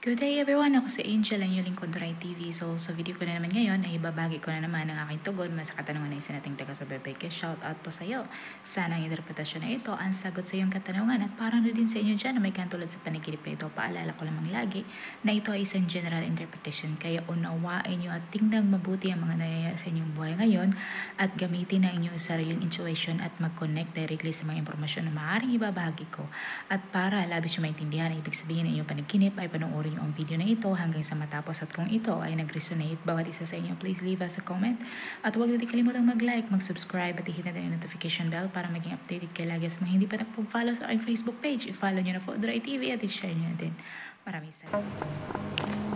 Good day everyone! Ako si Angel, ang inyong lingkod Rai TV. So sa video ko na naman ngayon ay ibabagi ko na naman ang aking tugon sa katanungan ng isa nating taga-subaybay. Shout out po sa iyo. Sana ang interpretasyon na ito ang sagot sa iyong katanungan at parang din sa inyo dyan na may katulad sa panaginip na ito. Paalala ko lamang lagi na ito ay isang general interpretation kaya unawain nyo at tingnan mabuti ang mga nangyayari sa inyong buhay ngayon at gamitin ang inyong sariling intuition at mag-connect directly sa mga impormasyon na maaaring ibabahagi ko. At para labis yung maintindihan ang ibig sabihin ng iyong panaginip ay panoorin ang video na ito hanggang sa matapos at kung ito ay nag-resonate bawat isa sa inyo, please leave us a comment at huwag natin kalimutang mag-like, mag-subscribe at i-hit natin ang notification bell para maging updated kayo lagi sa mga hindi pa nagpo-follow sa aking Facebook page. I-follow nyo na po Rai TV at i-share nyo na din. Maraming salamat.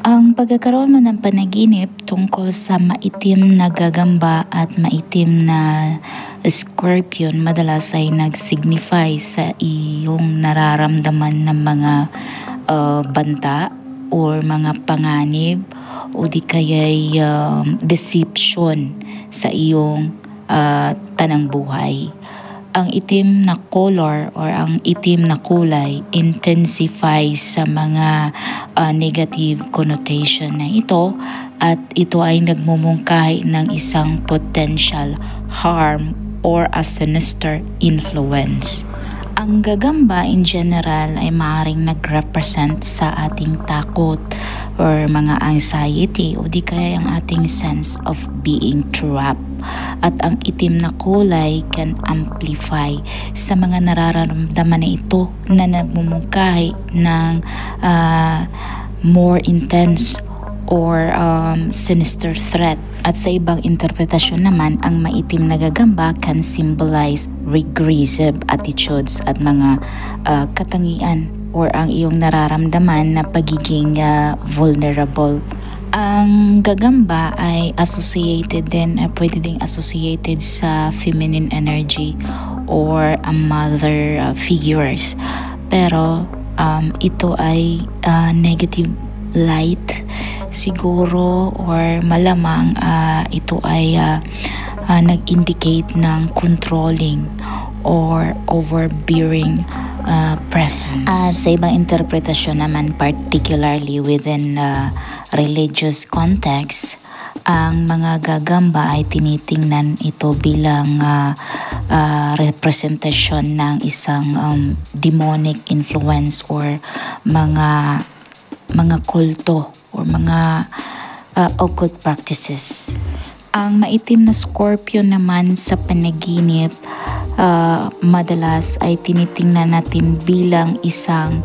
Ang pagkakaroon mo ng panaginip tungkol sa maitim na gagamba at maitim na scorpion madalas ay nag-signify sa iyong nararamdaman ng mga banta or mga panganib o di kaya'y deception sa iyong tanang buhay. Ang itim na color or ang itim na kulay intensifies sa mga negative connotation na ito at ito ay nagmumungkahi ng isang potential harm or a sinister influence. Ang gagamba in general ay maaaring nag-represent sa ating takot or mga anxiety o di kaya ang ating sense of being trapped. At ang itim na kulay can amplify sa mga nararamdaman na ito na nagmumungkahi ng more intense or sinister threat. At sa ibang interpretasyon naman, ang maitim na gagamba can symbolize regressive attitudes at mga katangian or ang iyong nararamdaman na pagiging vulnerable. Ang gagamba ay associated din, pwede ding associated sa feminine energy or mother figures. Pero ito ay negative light siguro or malamang ito ay nag-indicate ng controlling or overbearing presence. At sa ibang interpretasyon naman, particularly within religious context, ang mga gagamba ay tinitingnan ito bilang representasyon ng isang demonic influence or mga kulto or mga occult practices. Ang maitim na scorpion naman sa panaginip madalas ay tinitingnan natin bilang isang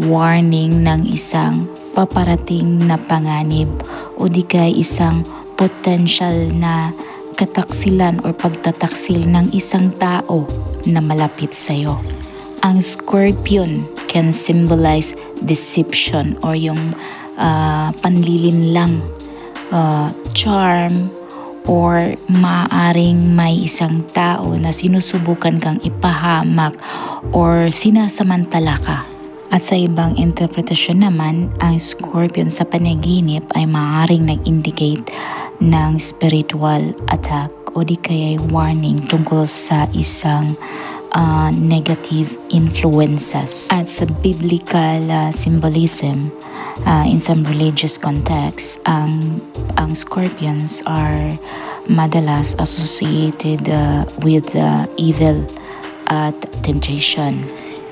warning ng isang paparating na panganib o di kaya isang potential na kataksilan o pagtataksil ng isang tao na malapit sa iyo. Ang scorpion can symbolize deception or yung panlilinlang, charm, or maaring may isang tao na sinusubukan kang ipahamak or sinasamantala ka. At sa ibang interpretasyon naman, ang scorpion sa panaginip ay maaring nag-indicate ng spiritual attack o di kaya warning tungkol sa isang negative influences. At sa biblical symbolism, in some religious context, ang scorpions are madalas associated with evil at temptation.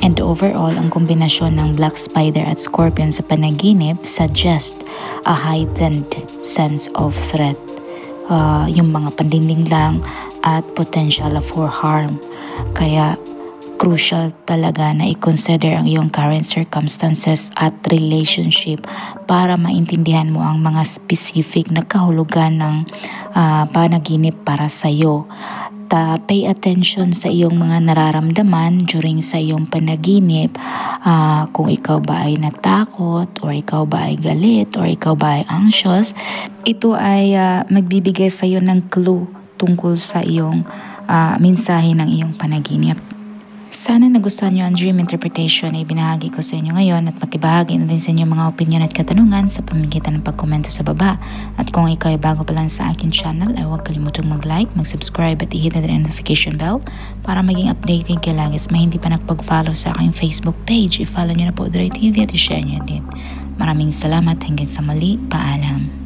And overall, ang kombinasyon ng black spider at scorpion sa panaginip suggest a heightened sense of threat. Yung mga panlilinlang at potential for harm. Kaya crucial talaga na i-consider ang iyong current circumstances at relationship para maintindihan mo ang mga specific na kahulugan ng panaginip para sa iyo. Pay attention sa iyong mga nararamdaman during sa iyong panaginip. Kung ikaw ba ay natakot or ikaw ba ay galit or ikaw ba ay anxious, ito ay magbibigay sa iyo ng clue tungkol sa iyong mensahe ng iyong panaginip. Sana nagustuhan nyo ang dream interpretation na ibinahagi ko sa inyo ngayon at makibahagi na din sa inyo mga opinion at katanungan sa pamamagitan ng pagkomento sa baba. At kung ikaw ay bago pa lang sa akin channel, ay huwag kalimutang mag-like, mag-subscribe at i-hit na din ang notification bell para maging updated kayo lagi sa mga hindi pa nagpag-follow sa aking Facebook page. I-follow nyo na po Rai TV at i-share nyo din. Maraming salamat, hanggang sa muli, paalam.